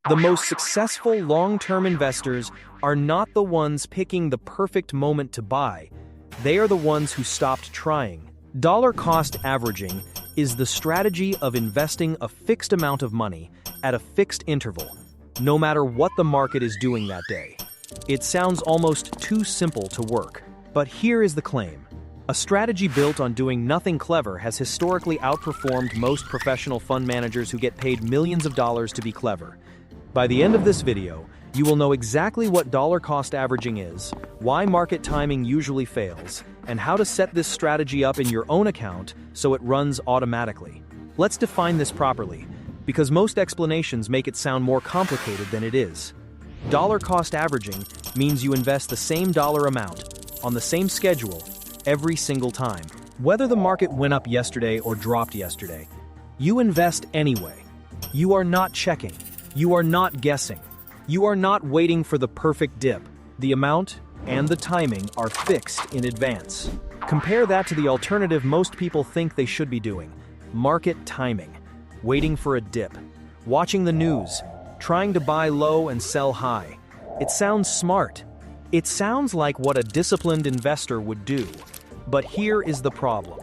The most successful long-term investors are not the ones picking the perfect moment to buy. They are the ones who stopped trying. Dollar-cost averaging is the strategy of investing a fixed amount of money at a fixed interval, no matter what the market is doing that day. It sounds almost too simple to work, but here is the claim. A strategy built on doing nothing clever has historically outperformed most professional fund managers who get paid millions of dollars to be clever. By the end of this video, you will know exactly what dollar-cost averaging is, why market timing usually fails, and how to set this strategy up in your own account so it runs automatically. Let's define this properly, because most explanations make it sound more complicated than it is. Dollar-cost averaging means you invest the same dollar amount on the same schedule every single time. Whether the market went up yesterday or dropped yesterday, you invest anyway. You are not checking. You are not guessing. You are not waiting for the perfect dip. The amount and the timing are fixed in advance. Compare that to the alternative most people think they should be doing: market timing, waiting for a dip, watching the news, trying to buy low and sell high. It sounds smart. It sounds like what a disciplined investor would do. But here is the problem.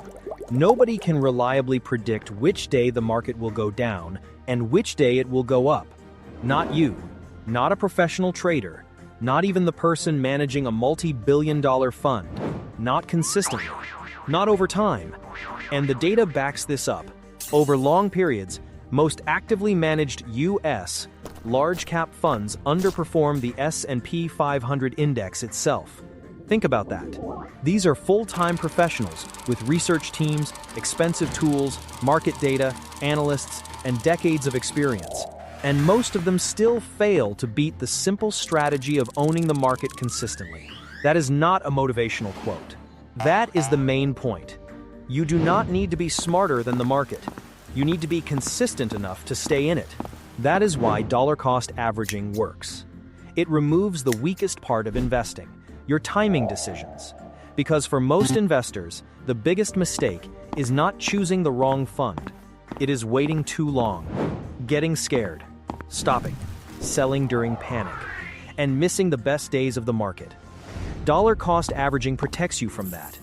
Nobody can reliably predict which day the market will go down and which day it will go up. Not you, not a professional trader, not even the person managing a multi-billion-dollar fund, not consistently, not over time. And the data backs this up. Over long periods, most actively managed U.S. large-cap funds underperform the S&P 500 index itself. Think about that. These are full-time professionals with research teams, expensive tools, market data, analysts, and decades of experience. And most of them still fail to beat the simple strategy of owning the market consistently. That is not a motivational quote. That is the main point. You do not need to be smarter than the market. You need to be consistent enough to stay in it. That is why dollar-cost averaging works. It removes the weakest part of investing, your timing decisions. Because for most investors, the biggest mistake is not choosing the wrong fund. It is waiting too long, getting scared, stopping, selling during panic, and missing the best days of the market. Dollar-cost averaging protects you from that.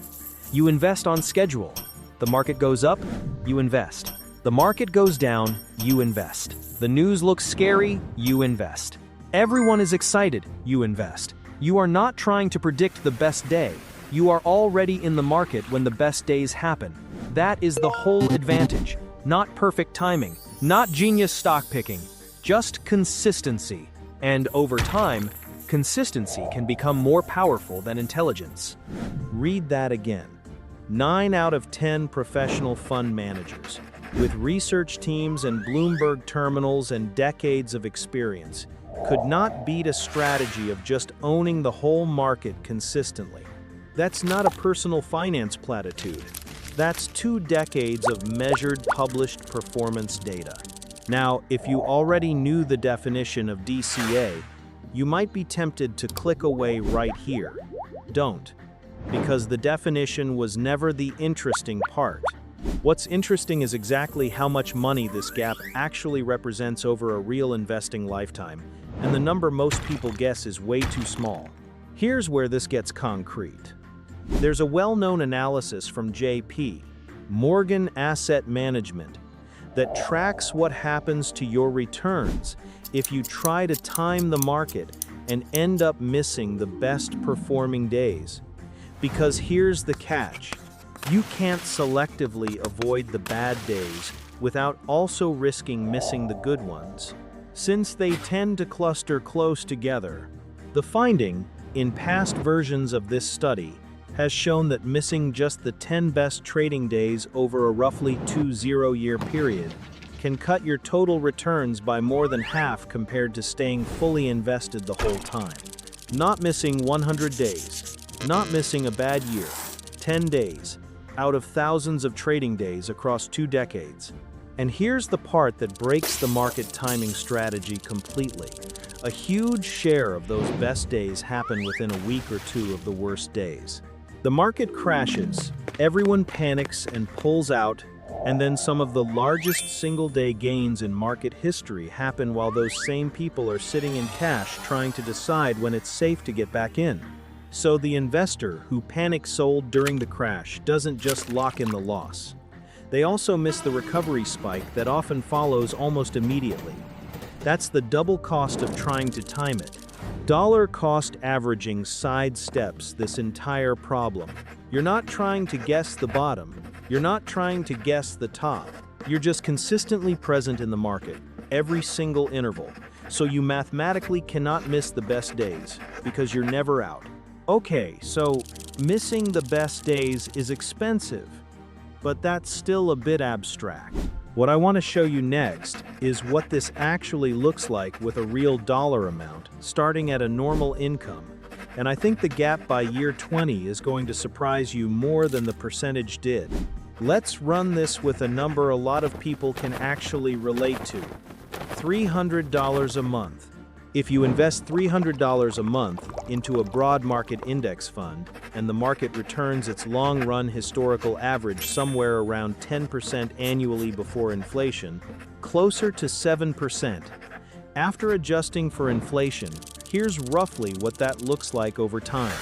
You invest on schedule. The market goes up, you invest. The market goes down, you invest. The news looks scary, you invest. Everyone is excited, you invest. You are not trying to predict the best day. You are already in the market when the best days happen. That is the whole advantage. Not perfect timing, not genius stock picking, just consistency. And over time, consistency can become more powerful than intelligence. Read that again. 9 out of 10 professional fund managers, with research teams and Bloomberg terminals and decades of experience, could not beat a strategy of just owning the whole market consistently. That's not a personal finance platitude. That's 2 decades of measured, published performance data. Now, if you already knew the definition of DCA, you might be tempted to click away right here. Don't, because the definition was never the interesting part. What's interesting is exactly how much money this gap actually represents over a real investing lifetime, and the number most people guess is way too small. Here's where this gets concrete. There's a well-known analysis from J.P. Morgan Asset Management that tracks what happens to your returns if you try to time the market and end up missing the best performing days. Because here's the catch. You can't selectively avoid the bad days without also risking missing the good ones, since they tend to cluster close together. The finding, in past versions of this study, has shown that missing just the 10 best trading days over a roughly 2-0-year period can cut your total returns by more than half compared to staying fully invested the whole time. Not missing 100 days, not missing a bad year, 10 days, out of thousands of trading days across 2 decades. And here's the part that breaks the market timing strategy completely. A huge share of those best days happen within a week or 2 of the worst days. The market crashes, everyone panics and pulls out, And then some of the largest single-day gains in market history happen while those same people are sitting in cash trying to decide when it's safe to get back in. So the investor who panic sold during the crash doesn't just lock in the loss. They also miss the recovery spike that often follows almost immediately. That's the double cost of trying to time it. Dollar cost averaging sidesteps this entire problem. You're not trying to guess the bottom. You're not trying to guess the top. You're just consistently present in the market, every single interval. So you mathematically cannot miss the best days, because you're never out. Okay, so missing the best days is expensive, but that's still a bit abstract. What I want to show you next is what this actually looks like with a real dollar amount, starting at a normal income. And I think the gap by year 20 is going to surprise you more than the percentage did. Let's run this with a number a lot of people can actually relate to. $300 a month. If you invest $300 a month into a broad market index fund, and the market returns its long-run historical average somewhere around 10% annually before inflation, closer to 7%. After adjusting for inflation, here's roughly what that looks like over time.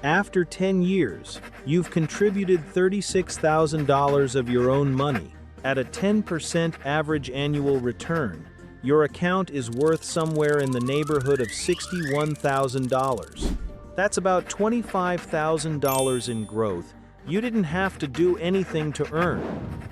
After 10 years, you've contributed $36,000 of your own money. At a 10% average annual return, your account is worth somewhere in the neighborhood of $61,000. That's about $25,000 in growth you didn't have to do anything to earn.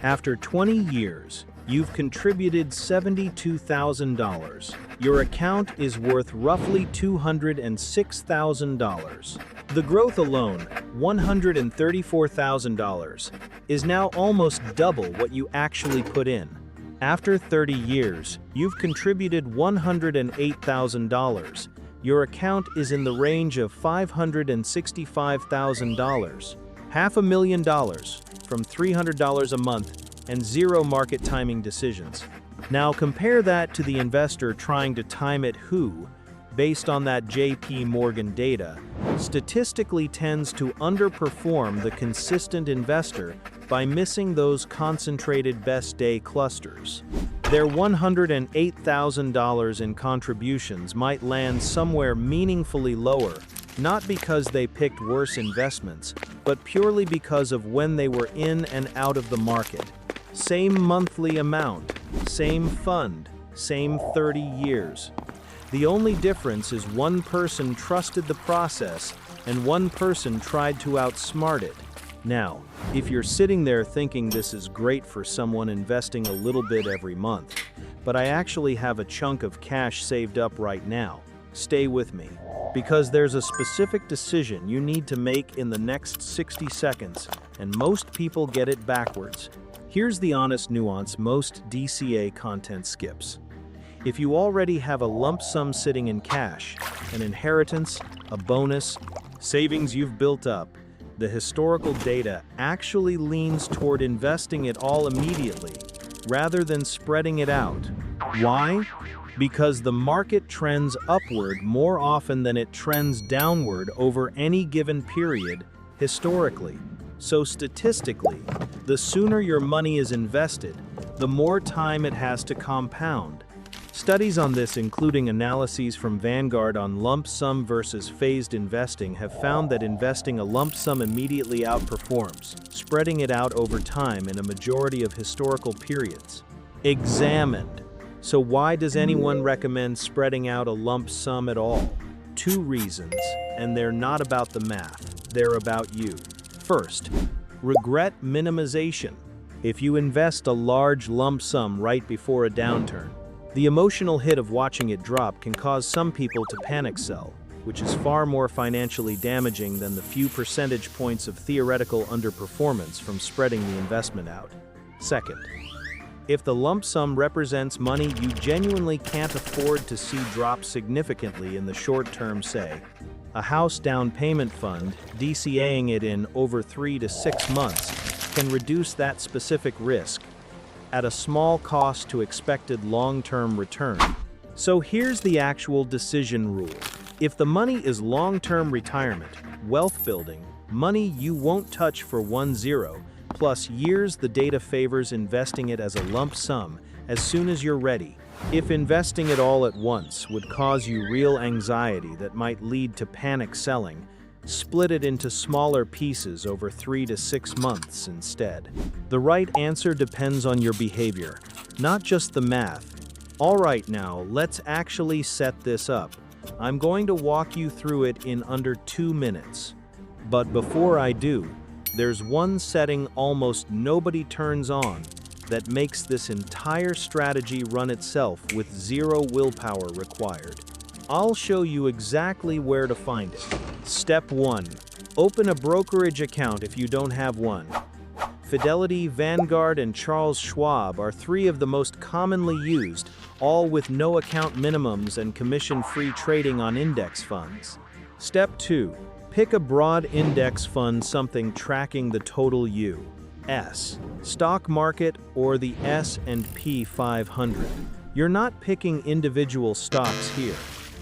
After 20 years, you've contributed $72,000. Your account is worth roughly $206,000. The growth alone, $134,000, is now almost double what you actually put in. After 30 years, you've contributed $108,000. Your account is in the range of $565,000. $500,000 from $300 a month and zero market timing decisions. Now compare that to the investor trying to time it who, based on that JP Morgan data, statistically tends to underperform the consistent investor by missing those concentrated best day clusters. Their $108,000 in contributions might land somewhere meaningfully lower, not because they picked worse investments, but purely because of when they were in and out of the market. Same monthly amount, same fund, same 30 years. The only difference is one person trusted the process and one person tried to outsmart it. Now, if you're sitting there thinking this is great for someone investing a little bit every month, but I actually have a chunk of cash saved up right now, stay with me, because there's a specific decision you need to make in the next 60 seconds, and most people get it backwards. Here's the honest nuance most DCA content skips. If you already have a lump sum sitting in cash, an inheritance, a bonus, savings you've built up, the historical data actually leans toward investing it all immediately, rather than spreading it out. Why? Because the market trends upward more often than it trends downward over any given period, historically. So statistically, the sooner your money is invested, the more time it has to compound. Studies on this, including analyses from Vanguard on lump sum versus phased investing, have found that investing a lump sum immediately outperforms, spreading it out over time in a majority of historical periods. Examined. So why does anyone recommend spreading out a lump sum at all? Two reasons, and they're not about the math, they're about you. First, regret minimization. If you invest a large lump sum right before a downturn, the emotional hit of watching it drop can cause some people to panic sell, which is far more financially damaging than the few percentage points of theoretical underperformance from spreading the investment out. Second, if the lump sum represents money you genuinely can't afford to see drop significantly in the short term, say, a house down payment fund, DCAing it in over 3 to 6 months, can reduce that specific risk at a small cost to expected long-term return. So here's the actual decision rule. If the money is long-term retirement, wealth building, money you won't touch for 10, Plus years, the data favors investing it as a lump sum as soon as you're ready. If investing it all at once would cause you real anxiety that might lead to panic selling, split it into smaller pieces over 3 to 6 months instead. The right answer depends on your behavior, not just the math. All right, now let's actually set this up. I'm going to walk you through it in under 2 minutes. But before I do, there's one setting almost nobody turns on that makes this entire strategy run itself with zero willpower required. I'll show you exactly where to find it. Step 1. Open a brokerage account if you don't have one. Fidelity, Vanguard, and Charles Schwab are 3 of the most commonly used, all with no account minimums and commission-free trading on index funds. Step 2. Pick a broad index fund, something tracking the total U.S. stock market or the S&P 500. You're not picking individual stocks here.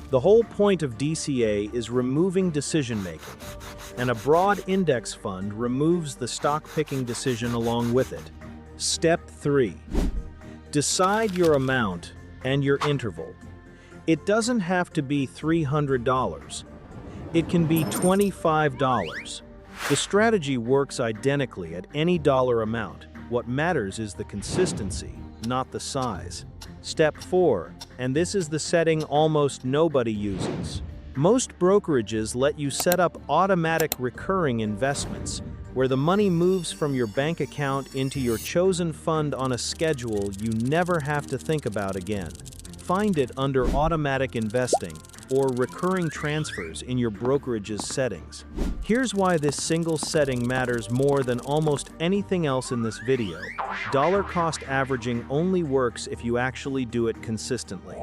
The whole point of DCA is removing decision-making, and a broad index fund removes the stock-picking decision along with it. Step 3. Decide your amount and your interval. It doesn't have to be $300. It can be $25. The strategy works identically at any dollar amount. What matters is the consistency, not the size. Step 4, and this is the setting almost nobody uses. Most brokerages let you set up automatic recurring investments, where the money moves from your bank account into your chosen fund on a schedule you never have to think about again. Find it under Automatic Investing or Recurring Transfers in your brokerage's settings. Here's why this single setting matters more than almost anything else in this video. Dollar cost averaging only works if you actually do it consistently.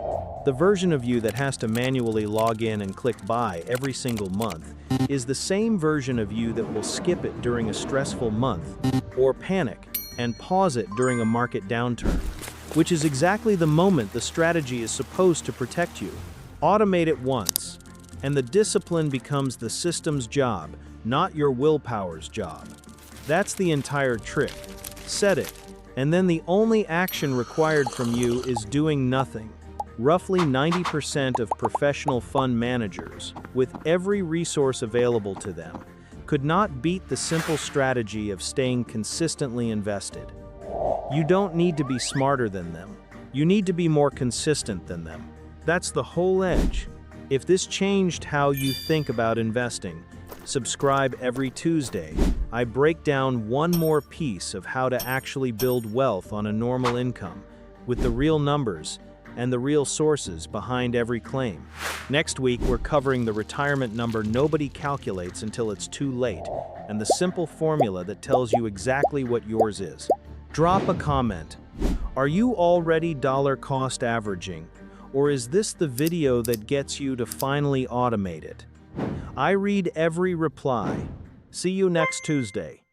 The version of you that has to manually log in and click buy every single month is the same version of you that will skip it during a stressful month or panic and pause it during a market downturn, which is exactly the moment the strategy is supposed to protect you. Automate it once, and the discipline becomes the system's job, not your willpower's job. That's the entire trick. Set it, and then the only action required from you is doing nothing. Roughly 90% of professional fund managers, with every resource available to them, could not beat the simple strategy of staying consistently invested. You don't need to be smarter than them. You need to be more consistent than them. That's the whole edge. If this changed how you think about investing, subscribe every Tuesday. I break down one more piece of how to actually build wealth on a normal income, with the real numbers and the real sources behind every claim. Next week, we're covering the retirement number nobody calculates until it's too late, and the simple formula that tells you exactly what yours is. Drop a comment. Are you already dollar cost averaging? Or is this the video that gets you to finally automate it? I read every reply. See you next Tuesday.